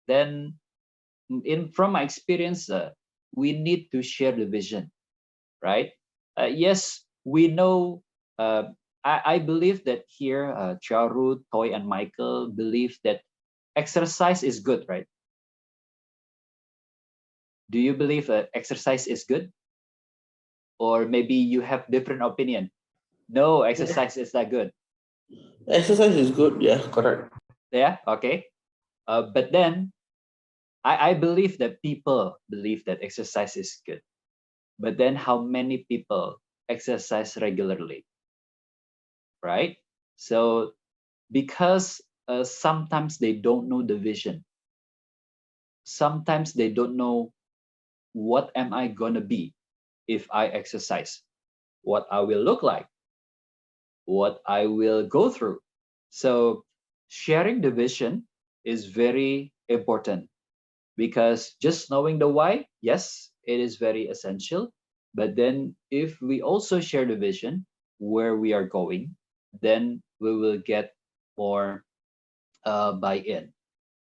then from my experience, we need to share the vision, right? Yes, we know. I believe that here, Charu, Toy, and Michael believe that exercise is good, right? Do you believe exercise is good, or maybe you have different opinion? No, Yeah. exercise is not good. Exercise is good. Yeah, correct. Yeah, okay. But then I believe that people believe that exercise is good. But then how many people exercise regularly, right? So because sometimes they don't know the vision, sometimes they don't know what am I gonna be if I exercise, what I will look like, what I will go through. So sharing the vision is very important because just knowing the why, yes, it is very essential. But then if we also share the vision where we are going, then we will get more buy-in.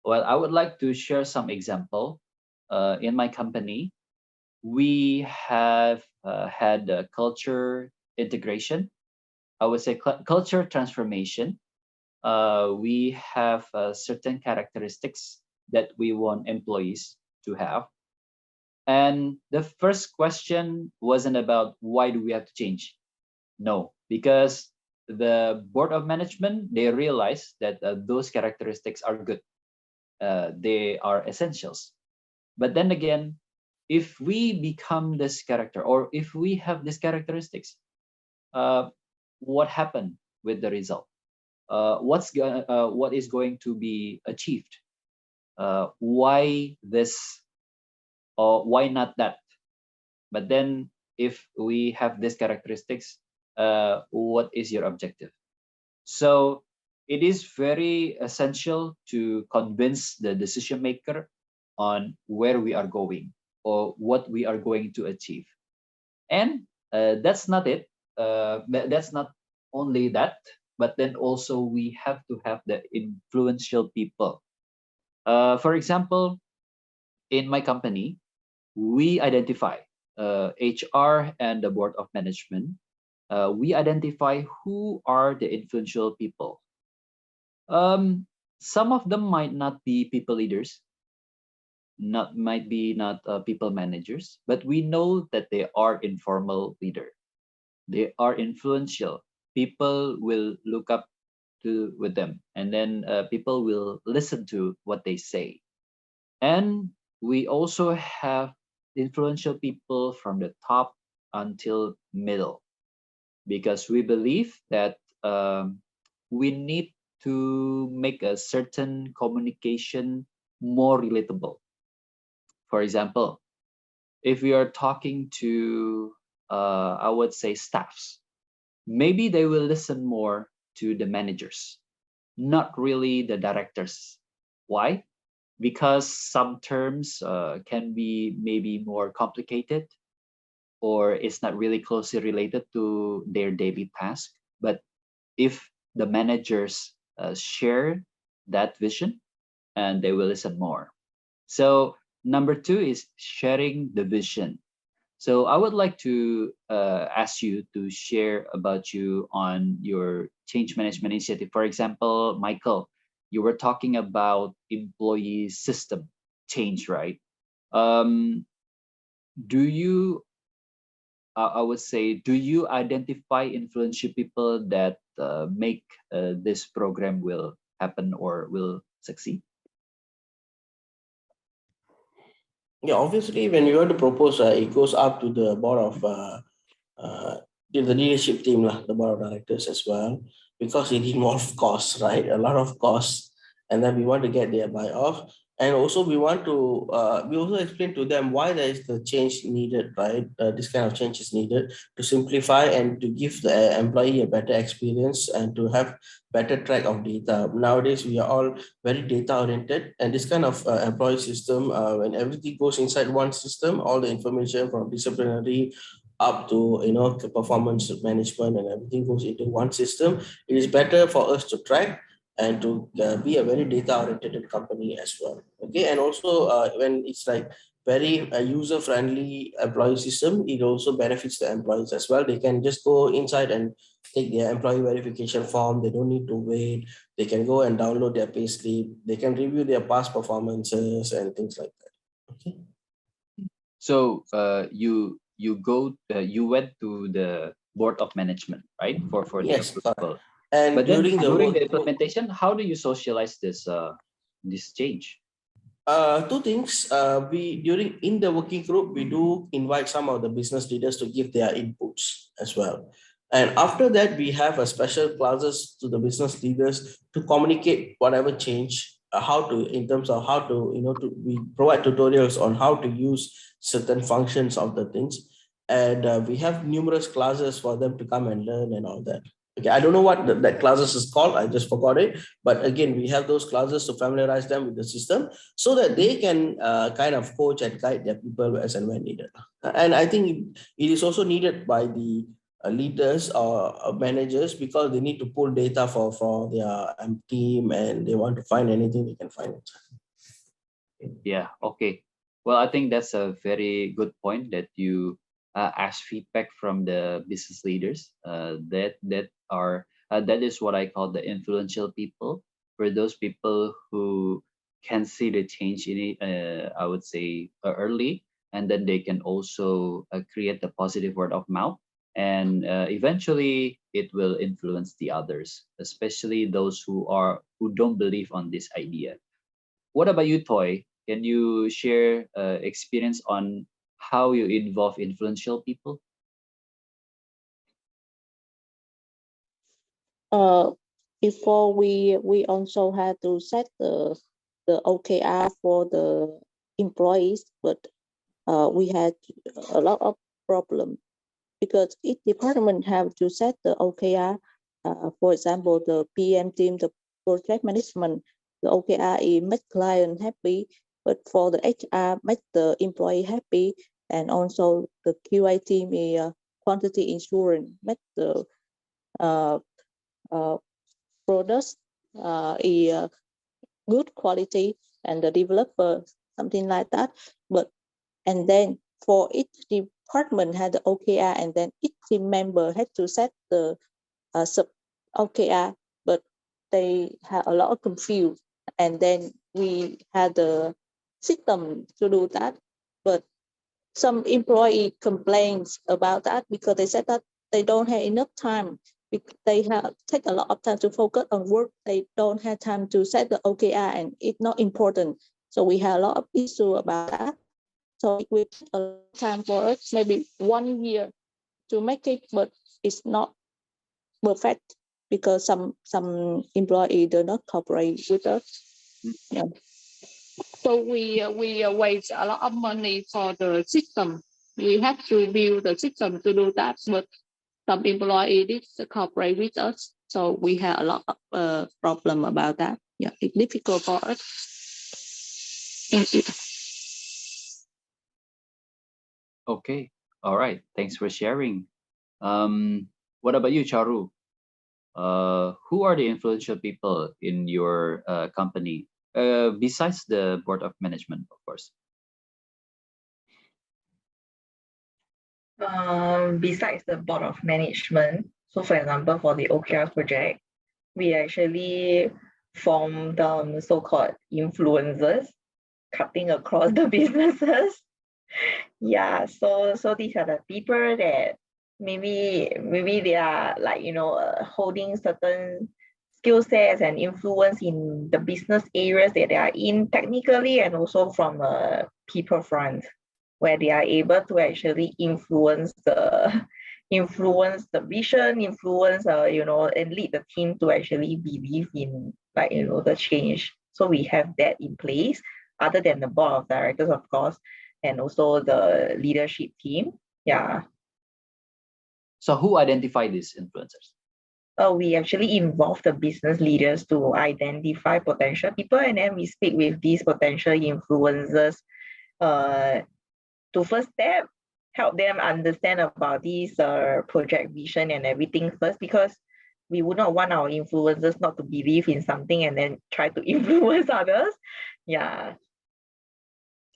Well, I would like to share some example. In my company, we have had culture integration. I would say culture transformation. We have certain characteristics that we want employees to have. And the first question wasn't about why do we have to change? No, because the board of management, they realize that those characteristics are good. They are essentials. But then again, if we become this character or if we have these characteristics, uh, what happened with the result? What is going to be achieved? Why this or why not that? But then if we have these characteristics, what is your objective? So it is very essential to convince the decision maker on where we are going or what we are going to achieve. And that's not it. That's not only that, but then also we have to have the influential people. For example, in my company, we identify HR and the board of management. We identify who are the influential people. Um, some of them might not be people leaders, not might be not people managers, but we know that they are informal leader. They are influential. People will look up to with them, and then people will listen to what they say. And we also have influential people from the top until middle because we believe that we need to make a certain communication more relatable. For example, if we are talking to, I would say, staffs, maybe they will listen more to the managers, not really the directors. Why? Because some terms can be maybe more complicated or it's not really closely related to their daily task. But if the managers share that vision, and they will listen more. So number two is sharing the vision. So I would like to ask you to share about you on your change management initiative. For example, Michael, you were talking about employee system change, right? Um, do you, I would say, do you identify influential people that make this program will happen or will succeed? Yeah, obviously, when you want to propose, it goes up to the board of uh, the leadership team, lah, the board of directors as well, because it involves costs, right? A lot of costs, and then we want to get their buy off, and also we want to we also explain to them why there is the change needed, right? This kind of change is needed to simplify and to give the employee a better experience and to have better track of data. Nowadays, we are all very data oriented, and this kind of employee system, when everything goes inside one system, all the information from disciplinary up to performance management and everything goes into one system, it is better for us to track and to be a very data-oriented company as well. Okay, and also when it's like very user-friendly employee system, it also benefits the employees as well. They can just go inside and take their employee verification form. They don't need to wait. They can go and download their payslip. They can review their past performances and things like that. Okay. So you went to the board of management, right, for the Yes, correct. approval. And But then during the during the work, implementation, how do you socialize this change? two things. We during in the working group, we do invite some of the business leaders to give their inputs as well. And after that, we have a special classes to the business leaders to communicate whatever change, how to in terms of how to we provide tutorials on how to use certain functions of the things, and we have numerous classes for them to come and learn and all that. Okay, I don't know what that classes is called. I just forgot it. But again, we have those classes to familiarize them with the system so that they can kind of coach and guide their people as and when needed. And I think it is also needed by the leaders or managers because they need to pull data for their team and they want to find anything they can find it. Yeah, okay. Well, I think that's a very good point that you ask feedback from the business leaders. That is what I call the influential people, for those people who can see the change in it. I would say early, and then they can also create the positive word of mouth, and eventually it will influence the others, especially those who don't believe on this idea. What about you, Toy? Can you share experience on how you involve influential people? Uh, Before we also had to set the OKR for the employees, but we had a lot of problem because each department have to set the OKR. For example, the PM team, the project management, the OKR is make client happy, but for the HR, make the employee happy, and also the QA team is quantity insurance, make the uh, uh, products is good quality, and the developer something like that. But and then for each department had the OKR, and then each team member had to set the sub OKR, but they had a lot of confused. And then we had the system to do that, but some employee complains about that because they said that they don't have enough time. They have take a lot of time to focus on work. They don't have time to set the OKR, and it's not important. So we have a lot of issue about that. So it will take a long time for us, maybe 1 year to make it, but it's not perfect because some employee do not cooperate with us. Yeah. So we waste a lot of money for the system. We have to build the system to do that, but some employee did cooperate with us. So we have a lot of problem about that. Yeah, it's difficult for us. Thank you. Okay, all right. Thanks for sharing. What about you, Charu? Who are the influential people in your company besides the board of management, of course? Besides the board of management, so for example, for the OKR project, we actually formed so-called influencers cutting across the businesses. Yeah, so these are the people that maybe they are like holding certain skill sets and influence in the business areas that they are in technically, and also from a people front, where they are able to actually influence the vision, and lead the team to actually believe in the change. So we have that in place, other than the board of directors, of course, and also the leadership team. Yeah. So who identify these influencers? We actually involve the business leaders to identify potential people, and then we speak with these potential influencers to first step, help them understand about this project vision and everything first, because we would not want our influencers not to believe in something and then try to influence others. Yeah.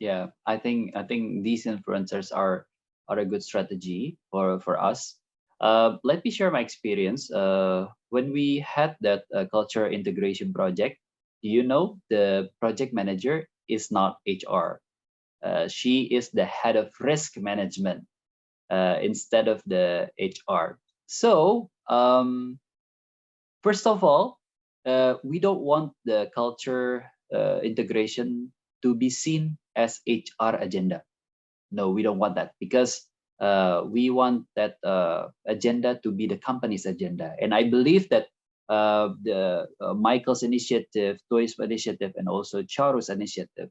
Yeah, I think these influencers are a good strategy for us. Let me share my experience. When we had that culture integration project, the project manager is not HR. She is the head of risk management instead of the HR. So first of all, we don't want the culture integration to be seen as HR agenda. No, we don't want that, because we want that agenda to be the company's agenda. And I believe that the Michael's initiative, Toy's initiative, and also Charu's initiative,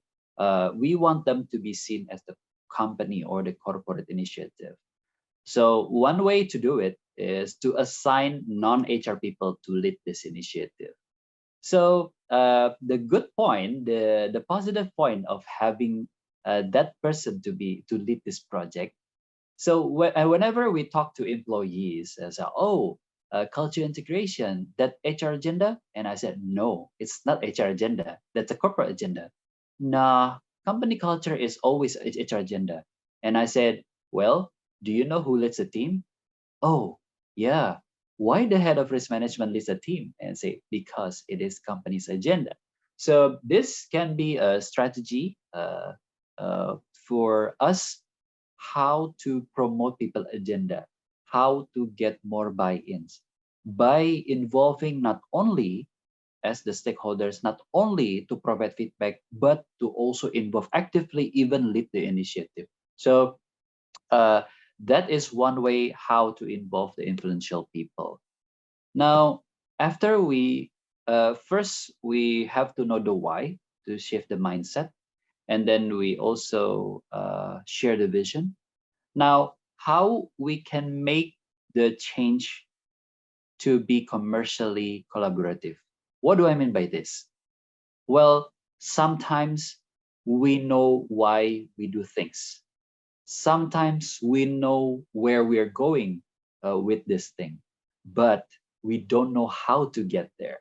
we want them to be seen as the company or the corporate initiative. So one way to do it is to assign non-HR people to lead this initiative. So the good point, the positive point of having that person to lead this project. So whenever we talk to employees, as culture integration, that HR agenda, and I said no, it's not HR agenda. That's a corporate agenda. Nah, company culture is always HR agenda. And I said, well, do you know who leads the team? Oh, yeah. Why the head of risk management leads a team? And say, because it is company's agenda. So this can be a strategy for us, how to promote people agenda, how to get more buy-ins by involving not only as the stakeholders, not only to provide feedback, but to also involve actively, even lead the initiative. So uh, that is one way how to involve the influential people. Now, after we first we have to know the why to shift the mindset, and then we also share the vision. Now, how we can make the change to be commercially collaborative? What do I mean by this? Well, sometimes we know why we do things. Sometimes we know where we are going with this thing, but we don't know how to get there.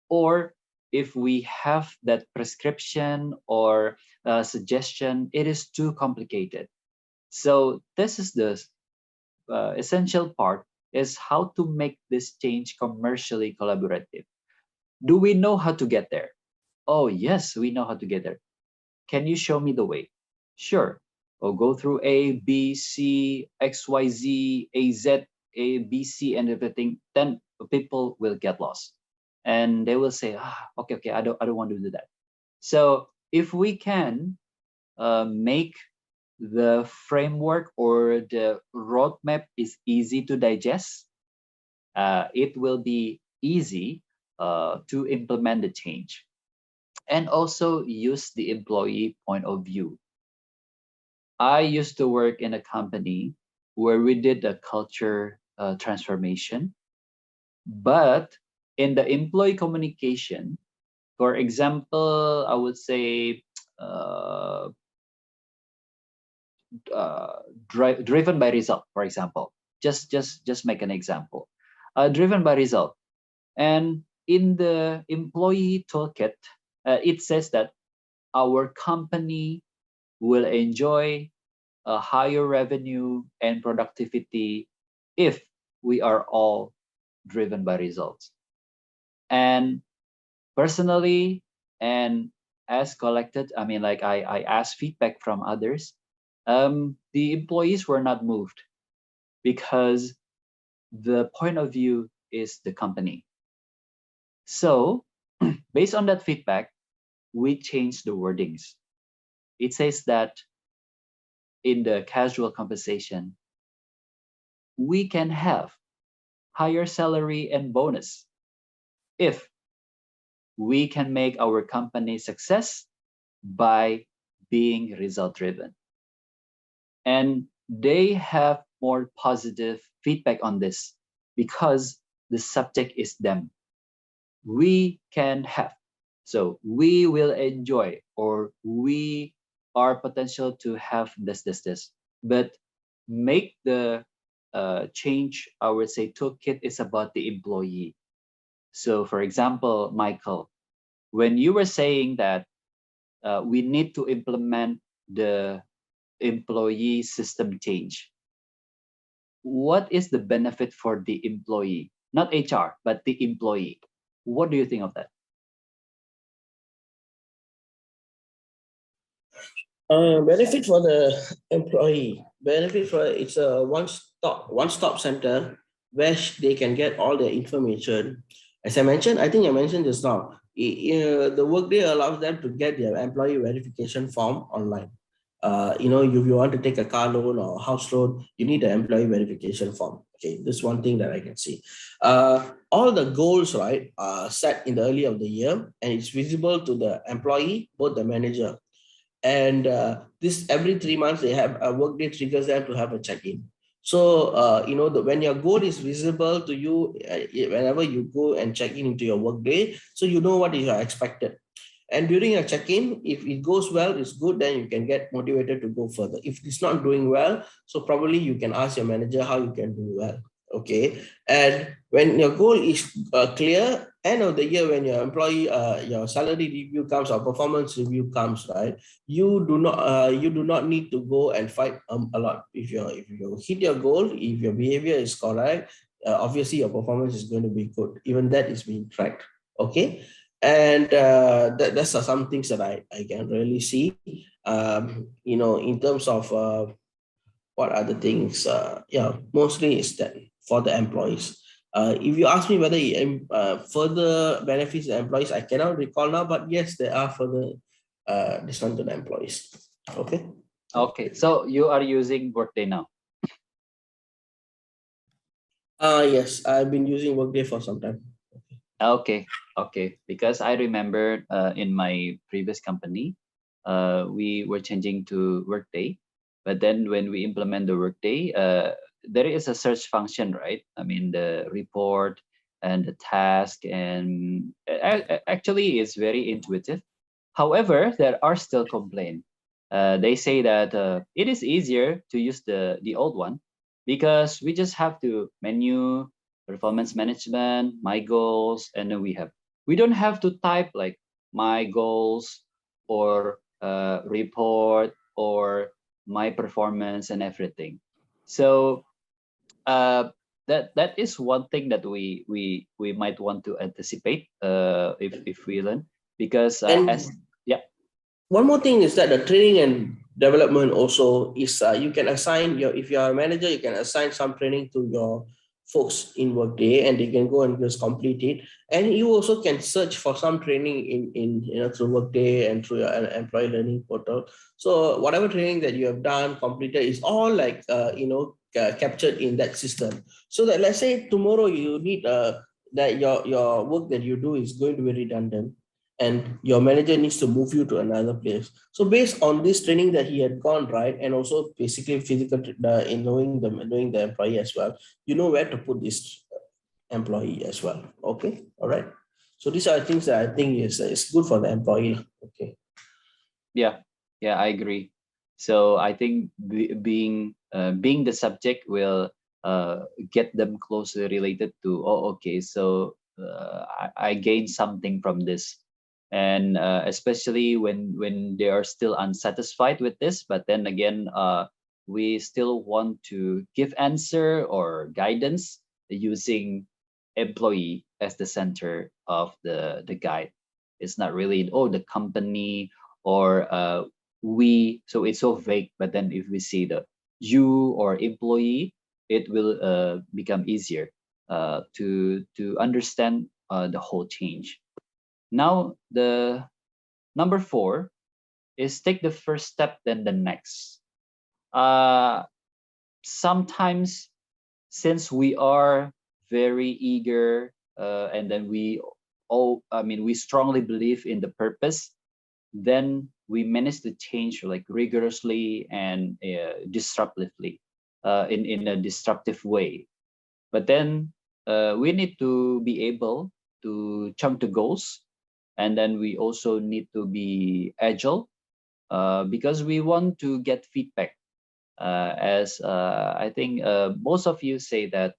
Or if we have that prescription or suggestion, it is too complicated. So this is the essential part, is how to make this change commercially collaborative. Do we know how to get there? Oh, yes, we know how to get there. Can you show me the way? Sure. Or go through A, B, C, X, Y, Z, A, Z, A, B, C, and everything. Then people will get lost, and they will say, okay, I don't want to do that. So if we can make the framework or the roadmap is easy to digest, it will be easy to implement the change, and also use the employee point of view. I used to work in a company where we did a culture transformation, but in the employee communication, for example, I would say uh, driven by result. For example, just make an example. Driven by result, and in the employee toolkit, it says that our company will enjoy a higher revenue and productivity if we are all driven by results. And personally, and as collected, I mean, like I asked feedback from others, the employees were not moved, because the point of view is the company. So based on that feedback, we changed the wordings. It says that in the casual compensation, we can have higher salary and bonus if we can make our company success by being result driven. And they have more positive feedback on this, because the subject is them. We can have, so we will enjoy, or we are potential to have this, but make the change, I would say, toolkit is about the employee. So for example, Michael, when you were saying that we need to implement the employee system change, what is the benefit for the employee? Not HR, but the employee. What do you think of that? Benefit for the employee. Benefit for it's a one stop center where they can get all the information. As I mentioned, I think I mentioned just now, the Workday allows them to get their employee verification form online. If you want to take a car loan or house loan, you need an employee verification form. Okay, this is one thing that I can see. All the goals, right, are set in the early of the year, and it's visible to the employee, both the manager. And this every 3 months they have a Workday triggers them to have a check-in. So when your goal is visible to you, whenever you go and check in into your Workday, so you know what is expected. And during a check-in, if it goes well, it's good, then you can get motivated to go further. If it's not doing well, so probably you can ask your manager how you can do well. Okay. And when your goal is clear, end of the year, when your employee, your salary review comes or performance review comes, right, you do not need to go and fight a lot. If you hit your goal, if your behavior is correct, obviously your performance is going to be good. Even that is being tracked. Okay. And that's some things that I can really see. In terms of what other things, mostly is that for the employees. If you ask me whether further benefits the employees, I cannot recall now, but yes, there are further discount to the employees. Okay. Okay, so you are using Workday now. Yes, I've been using Workday for some time. Okay, because I remember in my previous company, we were changing to Workday, but then when we implement the Workday, there is a search function, right? I mean, the report and the task, and actually it's very intuitive. However, there are still complaints. They say that it is easier to use the old one because we just have to menu performance management, my goals, and then we don't have to type like my goals or report or my performance and everything. So that is one thing that we might want to anticipate if we learn, because And as yeah. one more thing is that the training and development also is you can assign if you are a manager, you can assign some training to your folks in Workday, and they can go and just complete it. And you also can search for some training in through Workday and through your employee learning portal. So whatever training that you have done completed is all like captured in that system. So that let's say tomorrow you need that your work that you do is going to be redundant, and your manager needs to move you to another place. So based on this training that he had gone, right, and also basically physical in knowing the employee as well, you know where to put this employee as well. Okay, all right. So these are things that I think is good for the employee. Okay. Yeah, I agree. So I think being the subject will get them closely related to, oh, okay, so I gained something from this. And especially when they are still unsatisfied with this, but then again, we still want to give answer or guidance using employee as the center of the guide. It's not really, oh, the company or we, so it's so vague. But then if we see the you or employee, it will become easier to understand the whole change. Now the number 4 is take the first step, then the next. Sometimes, since we are very eager, and then we strongly believe in the purpose, then we manage to change like rigorously and disruptively, in a disruptive way. But then we need to be able to chunk the goals, and then we also need to be agile, because we want to get feedback. As I think most of you say that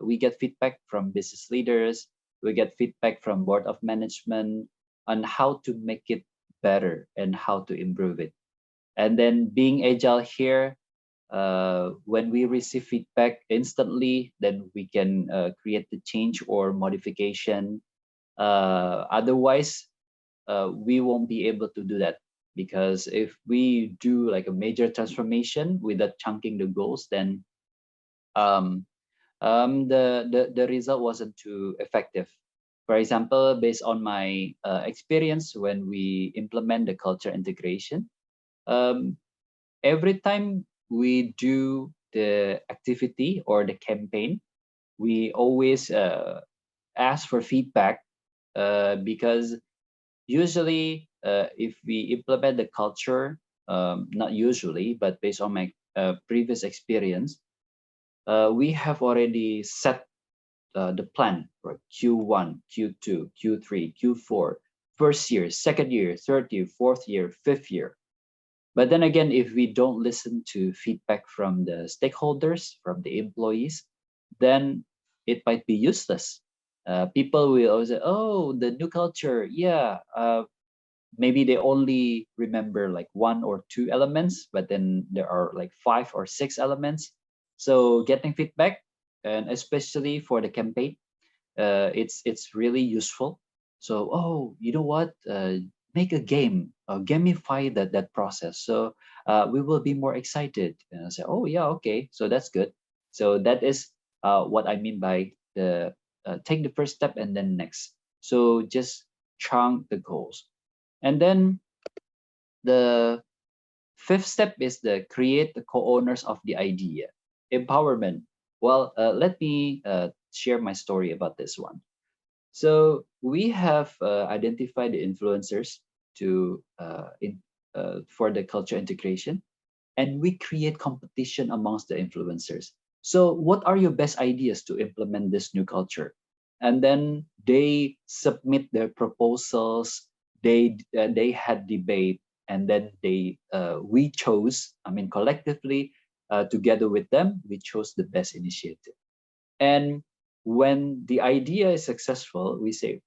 we get feedback from business leaders, we get feedback from board of management on how to make it better and how to improve it. And then being agile here, when we receive feedback instantly, then we can create the change or modification. Otherwise, we won't be able to do that, because if we do like a major transformation without chunking the goals, then um, the result wasn't too effective. For example, based on my experience when we implement the culture integration, um, every time we do the activity or the campaign, we always ask for feedback, because usually if we implement the culture, not usually, but based on my previous experience, we have already set the plan for Q1, Q2, Q3, Q4, first year, second year, third year, fourth year, fifth year. But then again, if we don't listen to feedback from the stakeholders, from the employees, then it might be useless. People will always say, "Oh, the new culture, yeah." Maybe they only remember like one or two elements, but then there are like five or six elements. So getting feedback, and especially for the campaign, it's really useful. So, oh, you know what, make a game, gamify that process, so we will be more excited, and I say, oh yeah, okay, so that's good. So that is what I mean by the take the first step and then next. So just chunk the goals. And then the fifth step is the create the co-owners of the idea, empowerment. Well, let me share my story about this one. So we have identified the influencers for the culture integration, and we create competition amongst the influencers. So what are your best ideas to implement this new culture? And then they submit their proposals. They had debate, and then we chose. I mean, collectively, together with them, we chose the best initiative. And when the idea is successful, we say,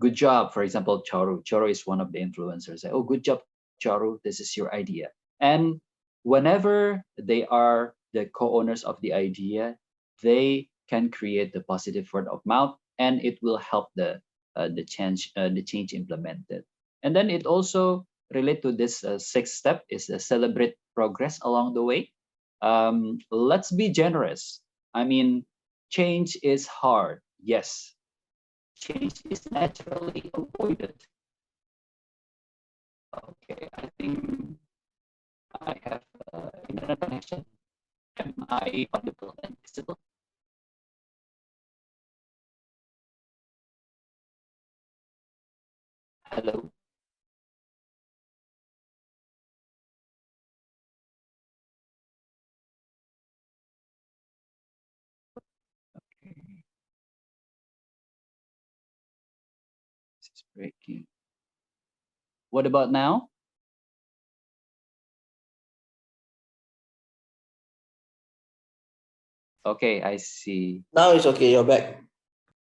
good job. For example, Charu is one of the influencers. Say, oh, good job, Charu, this is your idea. And whenever they are the co-owners of the idea, they can create the positive word of mouth, and it will help the change implemented. And then it also relate to this sixth step is celebrate progress along the way. Let's be generous. I mean, change is hard, yes. Change is naturally avoided. Okay, I think I have internet connection. Am I audible and visible? Hello. Okay, this is breaking. What about now? Okay, I see. Now it's okay. You're back.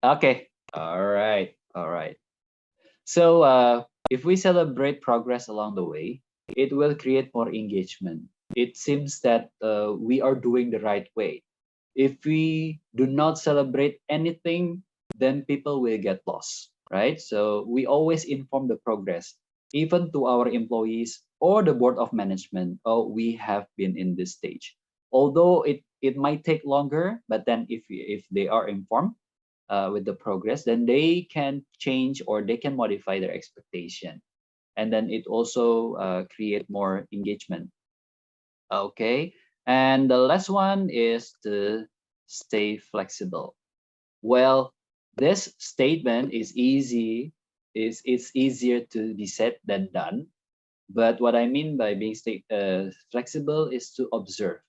Okay, all right, all right. So if we celebrate progress along the way, it will create more engagement. It seems that we are doing the right way. If we do not celebrate anything, then people will get lost, right? So we always inform the progress, even to our employees or the board of management. Oh, we have been in this stage. Although it might take longer, but then if they are informed with the progress, then they can change or they can modify their expectation, and then it also create more engagement. Okay, and the last one is to stay flexible. Well, this statement is easy, is it's easier to be said than done. But what I mean by being flexible is to observe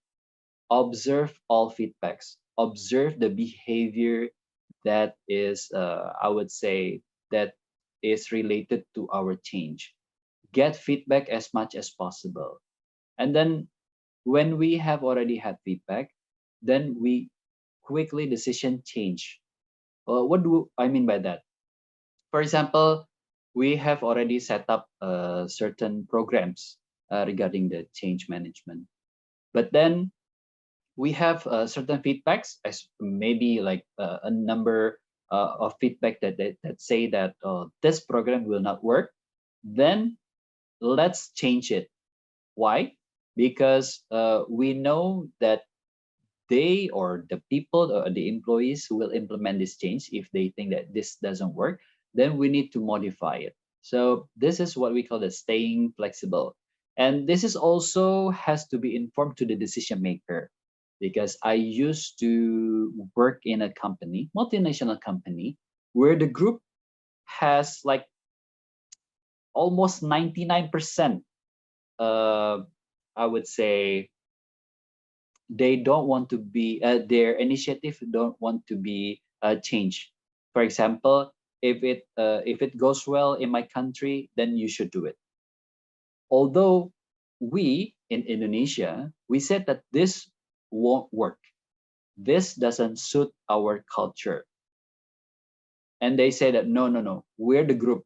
all feedbacks, observe the behavior that is, I would say, that is related to our change. Get feedback as much as possible. And then when we have already had feedback, then we quickly decision change. What do I mean by that? For example, we have already set up certain programs regarding the change management, but then we have certain feedbacks, as maybe like a number of feedback that say that this program will not work. Then let's change it. Why? Because we know that they or the people or the employees who will implement this change, if they think that this doesn't work, then we need to modify it. So this is what we call the staying flexible. And this is also has to be informed to the decision maker, because I used to work in a company, multinational company, where the group has like almost 99%, I would say, they don't want to be their initiative don't want to be changed. For example, if it goes well in my country, then you should do it. Although we in Indonesia, we said that this won't work, this doesn't suit our culture, and they say that no, no, no, we're the group,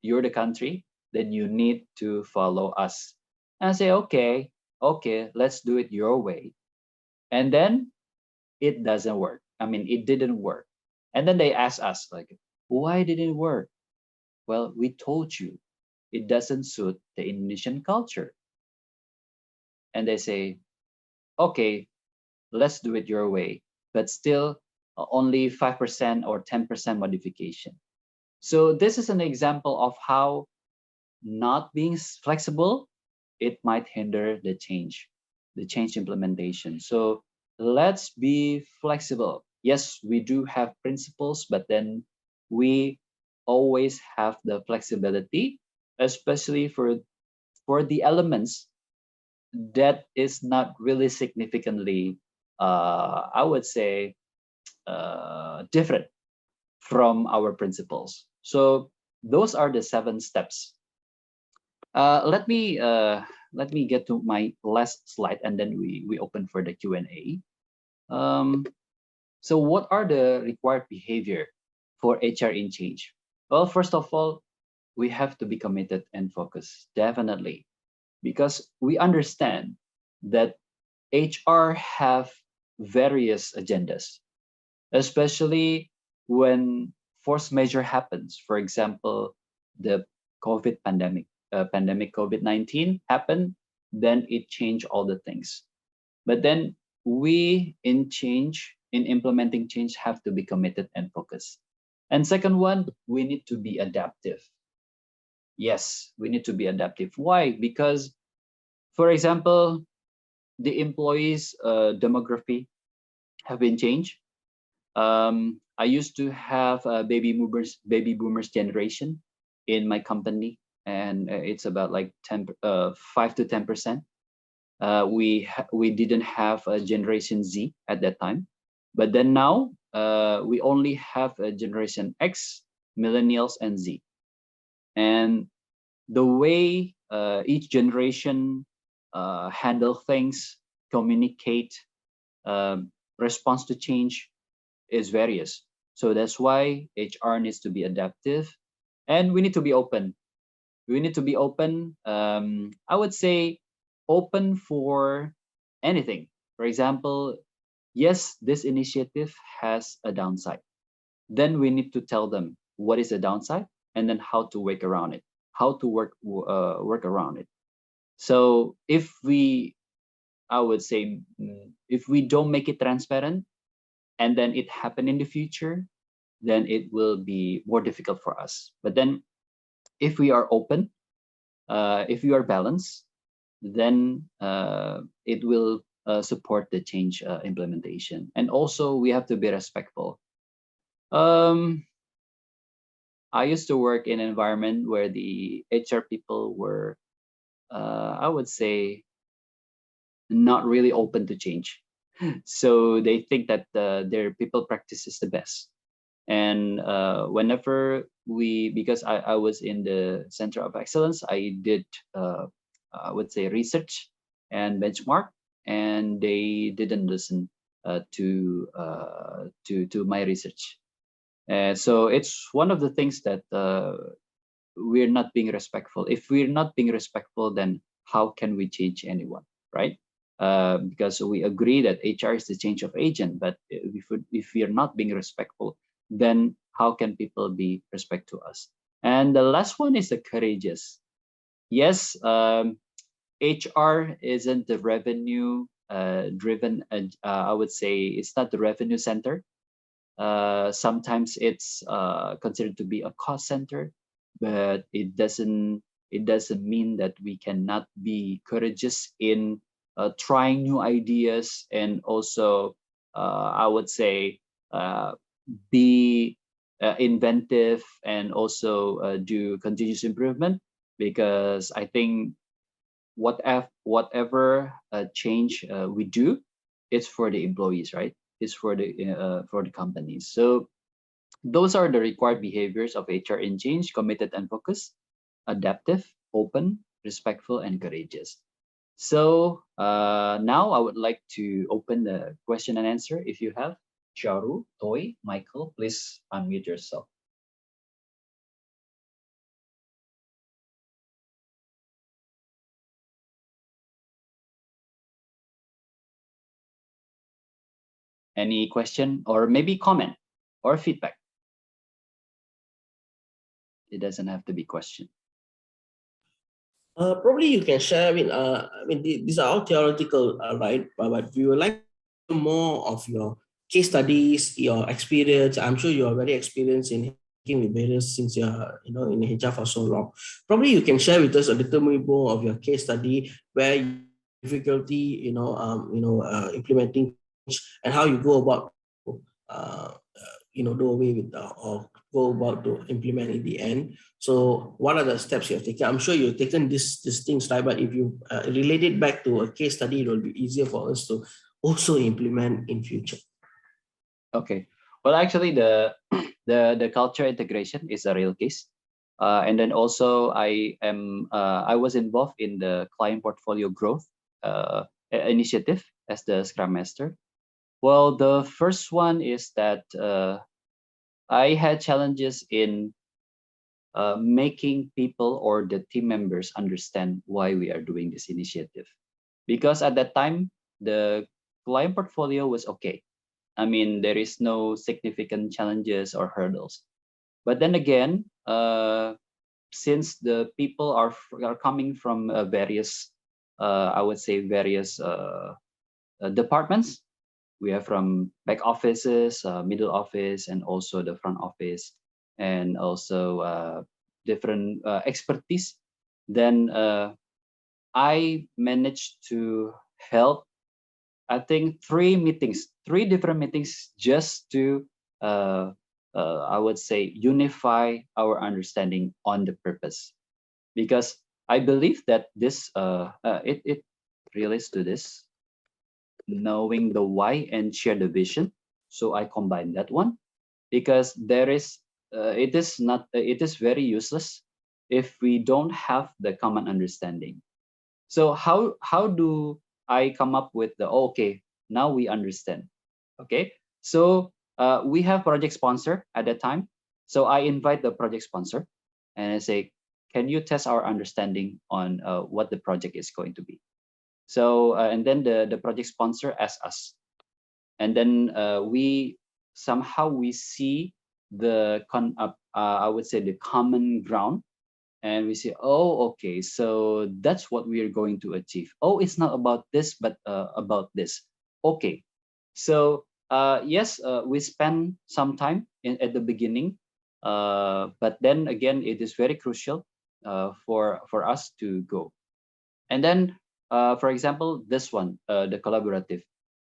you're the country, then you need to follow us. And I say, okay, okay, let's do it your way. And then it doesn't work. I mean, it didn't work. And then they ask us, like, why didn't it work? Well, we told you it doesn't suit the Indonesian culture. And they say, okay, let's do it your way, but still only 5% or 10% modification. So this is an example of how not being flexible, it might hinder the change implementation. So let's be flexible. Yes, we do have principles, but then we always have the flexibility, especially for the elements that is not really significantly, I would say, different from our principles. So those are the 7 steps. Let me get to my last slide, and then we open for the Q&A. So what are the required behavior for HR in change? Well, first of all, we have to be committed and focused, definitely, because we understand that HR have various agendas, especially when force majeure happens. For example, the COVID pandemic COVID-19 happened, then it changed all the things. But then we in implementing change, have to be committed and focused. And second one, we need to be adaptive. Yes, we need to be adaptive. Why? Because, for example, the employees' demography have been changed. I used to have a baby boomers generation in my company, and it's about like 5 to 10%. We didn't have a Generation Z at that time, but then now we only have a Generation X, Millennials, and Z. And the way each generation handle things, communicate, response to change is various. So that's why HR needs to be adaptive, and we need to be open. We need to be open. I would say open for anything. For example, yes, this initiative has a downside. Then we need to tell them what is the downside, and then how to work around it, how to work around it. So if we, I would say, if we don't make it transparent, and then it happen in the future, then it will be more difficult for us. But then if we are open, if we are balanced, then it will support the change implementation. And also we have to be respectful. I used to work in an environment where the HR people were, I would say, not really open to change. So they think that their people practice is the best. And whenever because I was in the Center of Excellence, I did, I would say, research and benchmark, and they didn't listen to my research. So it's one of the things that we're not being respectful. If we're not being respectful, then how can we change anyone, right? Because we agree that HR is the change of agent, but if we are not being respectful, then how can people be respect to us? And the last one is the courageous. Yes, HR isn't the revenue driven. I would say it's not the revenue center. Sometimes it's considered to be a cost center, but it doesn't mean that we cannot be courageous in trying new ideas, and also I would say uh, be inventive, and also do continuous improvement, because I think whatever change we do, it's for the employees, right? It's for the companies. So those are the required behaviors of HR in change: committed and focused, adaptive, open, respectful, and courageous. So now I would like to open the question and answer. If you have, Charu, Toy, Michael, please unmute yourself. Any question or maybe comment or feedback? It doesn't have to be question. Probably you can share. I mean, these are all theoretical, right? But we would like more of your case studies, your experience. I'm sure you are very experienced in working with various since you're in HR for so long. Probably you can share with us a little bit more of your case study where you difficulty, implementing and how you go about, uh, do away with or go about to implement in the end. So what are the steps you have taken? I'm sure you've taken these things, right? But if you relate it back to a case study, it will be easier for us to also implement in future. Okay. Well, actually, the culture integration is a real case, and then also I was involved in the client portfolio growth initiative as the Scrum Master. Well, the first one is that I had challenges in making people or the team members understand why we are doing this initiative, because at that time the client portfolio was okay. I mean, there is no significant challenges or hurdles. But then again, since the people are coming from various, I would say various departments. We have from back offices, middle office, and also the front office, and also different expertise. Then I managed to help, I think, three different meetings, just to I would say unify our understanding on the purpose, because I believe that this it relates to this, knowing the why and share the vision. So I combine that one, because there is it is not it is very useless if we don't have the common understanding. So how do I come up with the, okay, now we understand? Okay, so we have project sponsor at that time. So I invite the project sponsor and I say, can you test our understanding on what the project is going to be? So and then the project sponsor asks us, and then we somehow we see I would say the common ground, and we say, oh, okay, so that's what we are going to achieve. Oh, it's not about this, but about this. Okay, so yes, we spend some time at the beginning, but then again, it is very crucial for us to go. And then, for example, this one, the collaborative.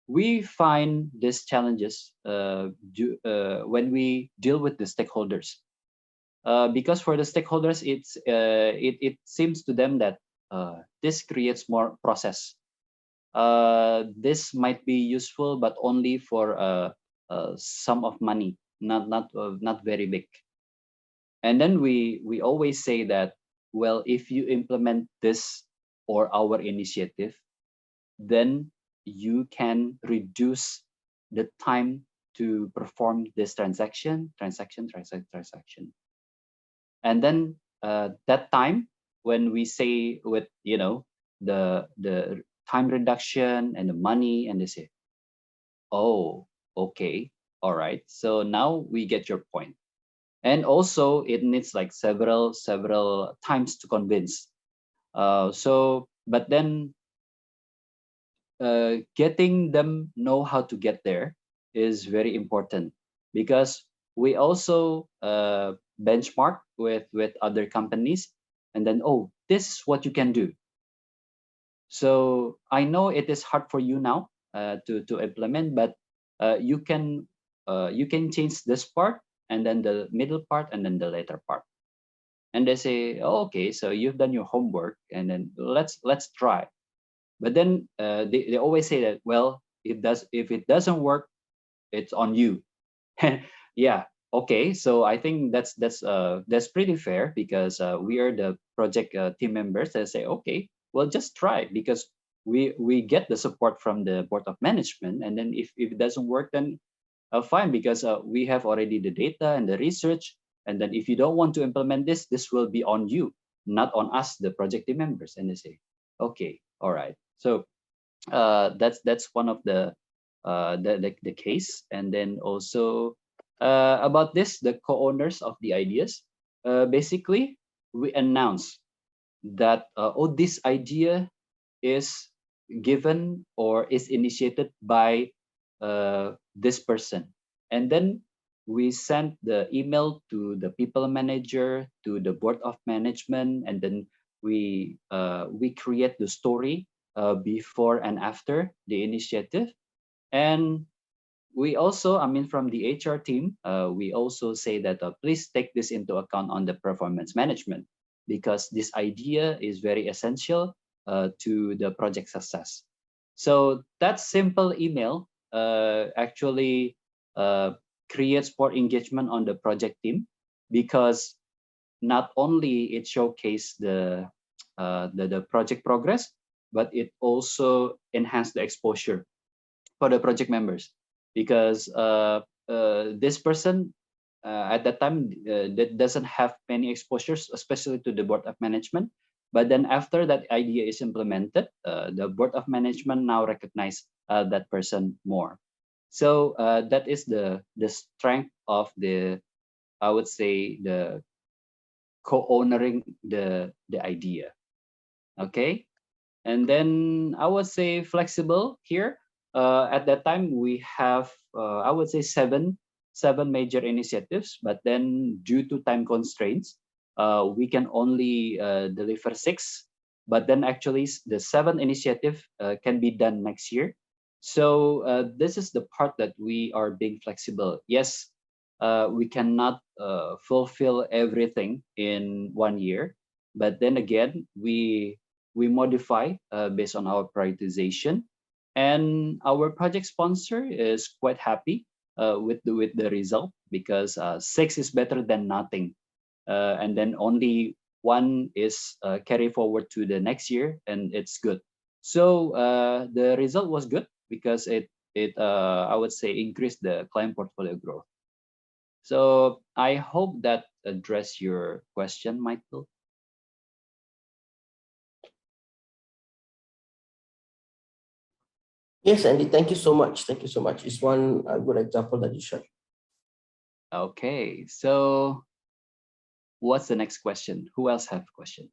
We find these challenges when we deal with the stakeholders, because for the stakeholders, it seems to them that this creates more process. This might be useful, but only for sum of money, not very big. And then we always say that, well, if you implement this or our initiative, then you can reduce the time to perform this transaction. And then that time when we say with, you know, the time reduction and the money, and they say, oh, okay, all right. So now we get your point. And also it needs like several times to convince. But then getting them know how to get there is very important, because we also benchmark with other companies, and then, oh, this is what you can do. So I know it is hard for you now to implement, but you can change this part, and then the middle part, and then the later part. And they say, oh, okay, so you've done your homework, and then let's try. But then they always say that, well, if it doesn't work, it's on you. Yeah, okay. So I think that's pretty fair, because we are the project team members that say, okay, well, just try, because we get the support from the board of management. And then if it doesn't work, then fine, because we have already the data and the research. And then if you don't want to implement this will be on you, not on us, the project team members. And they say, okay, all right. So that's one of the case. And then also about this, the co-owners of the ideas, basically we announce that oh, this idea is given or is initiated by this person. And then we send the email to the people manager, to the board of management, and then we create the story before and after the initiative. And we also, I mean, from the HR team, we also say that please take this into account on the performance management, because this idea is very essential to the project success. So that simple email actually creates more engagement on the project team, because not only it showcases the project progress, but it also enhances the exposure for the project members, because this person at that time that doesn't have many exposures, especially to the board of management. But then after that idea is implemented, the board of management now recognize that person more. So that is the strength of the, I would say, the co-owning the idea. Okay. And then I would say flexible here. At that time we have I would say seven major initiatives, but then due to time constraints we can only deliver 6. But then actually the 7th initiative can be done next year. So this is the part that we are being flexible. Yes, we cannot fulfill everything in 1 year, but then again we modify based on our prioritization. And our project sponsor is quite happy with the result, because 6 is better than nothing, and then only 1 is carry forward to the next year, and it's good. So the result was good, because it I would say increased the client portfolio growth. So I hope that addressed your question, Michael. Yes, Andy, thank you so much. Thank you so much. It's one good example that you shared. Okay, so what's the next question? Who else have a question?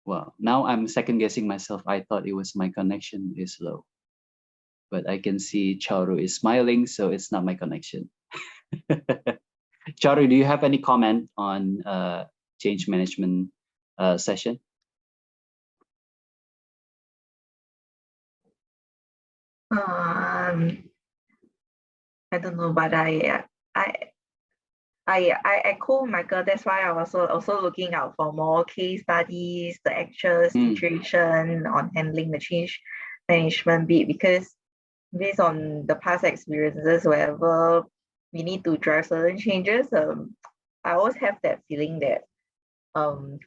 Well, now I'm second guessing myself. I thought it was my connection is low, but I can see Chauru is smiling, so it's not my connection. Chauru, do you have any comment on change management session? I don't know, but I echo Michael. That's why I was also looking out for more case studies, the actual situation on handling the change management bit, because based on the past experiences, wherever we need to drive certain changes, I always have that feeling that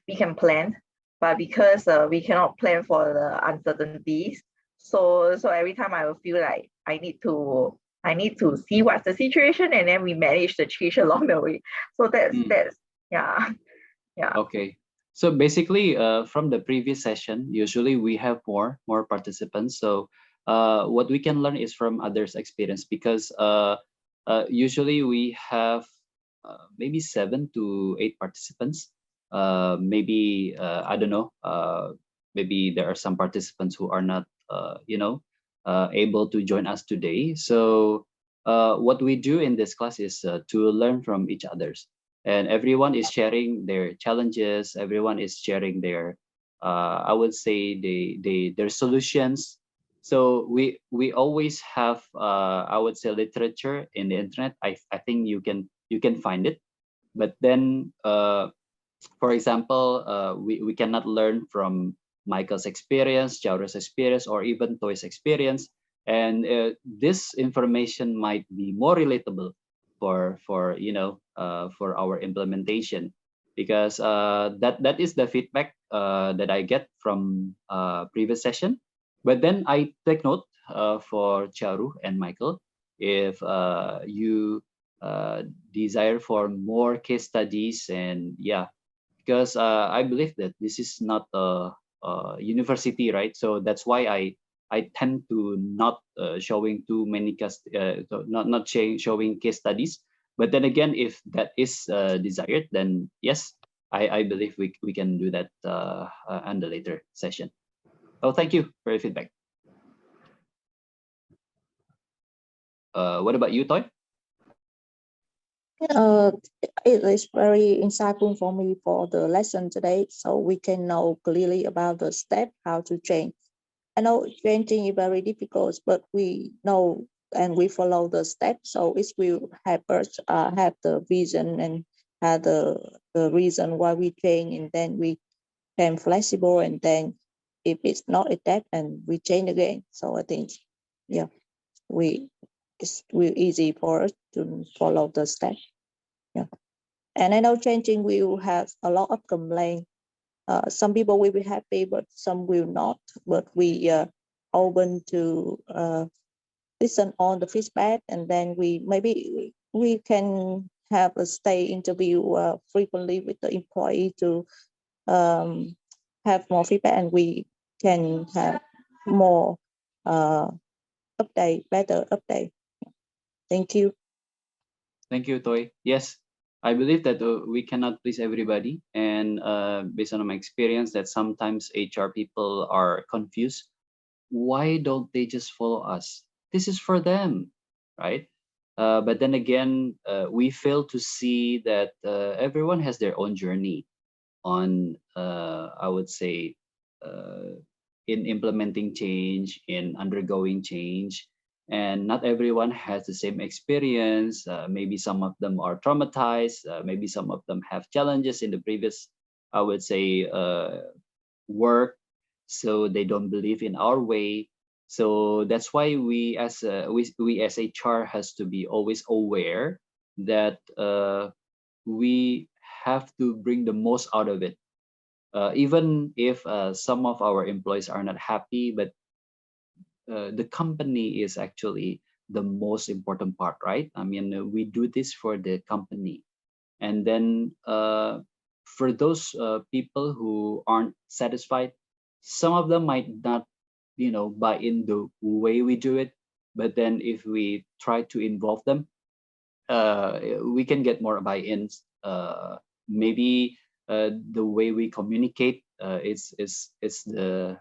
we can plan, but because we cannot plan for the uncertainties, so every time I will feel like I need to see what's the situation, and then we manage the change along the way. So that's yeah. Okay. So basically, from the previous session, usually we have more participants. So what we can learn is from others' experience, because usually we have maybe 7 to 8 participants. Maybe I don't know. Maybe there are some participants who are not, able to join us today. So what we do in this class is to learn from each others, and everyone is sharing their challenges. Everyone is sharing their, I would say, their solutions. So we always have, I would say, literature in the internet. I think you can find it. But then for example, we cannot learn from Michael's experience, Chauro's experience, or even Toy's experience. And this information might be more relatable for our implementation, because that is the feedback that I get from previous session. But then I take note for Chauru and Michael, if you desire for more case studies, and yeah, because I believe that this is not a university, right? So that's why I tend to not showing too many not showing case studies. But then again, if that is desired, then yes, I believe we can do that on the later session. Oh, thank you for your feedback. What about you, Toy? It is very insightful for me for the lesson today, so we can know clearly about the step how to change. I know changing is very difficult, but we know and we follow the steps, so it will help us have the vision and have the reason why we change, and then we can flexible, and then if it's not adapt, and we change again. So I think, yeah, it's will easy for us to follow the steps. Yeah. And I know changing will have a lot of complaint. Some people will be happy, but some will not. But we open to listen on the feedback, and then we can have a stay interview frequently with the employee to have more feedback, and we can have more better update. Thank you. Thank you, Toy. Yes, I believe that we cannot please everybody, and based on my experience, that sometimes HR people are confused. Why don't they just follow us? This is for them, right? But then again, we fail to see that everyone has their own journey on, I would say, in implementing change, in undergoing change. And not everyone has the same experience. Maybe some of them are traumatized. Maybe some of them have challenges in the previous, I would say, work. So they don't believe in our way. So that's why we as HR has to be always aware that we have to bring the most out of it, even if some of our employees are not happy. But the company is actually the most important part, right? I mean, we do this for the company. And then for those people who aren't satisfied, some of them might not, buy in the way we do it. But then if we try to involve them, we can get more buy-ins. Maybe the way we communicate is the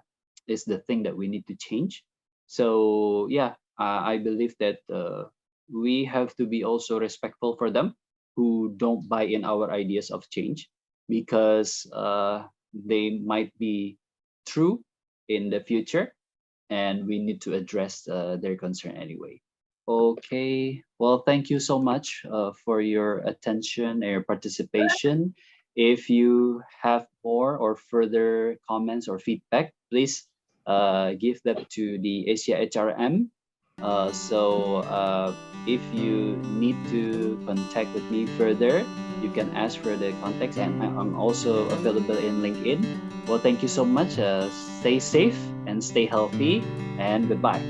thing that we need to change. So yeah, I believe that we have to be also respectful for them who don't buy in our ideas of change, because they might be true in the future, and we need to address their concern anyway. Okay, well, thank you so much for your attention and your participation. If you have more or further comments or feedback, please give them to the Asia HRM. So if you need to contact with me further, You can ask for the context, and I'm also available in LinkedIn. Well, thank you so much. Stay safe and stay healthy, and goodbye.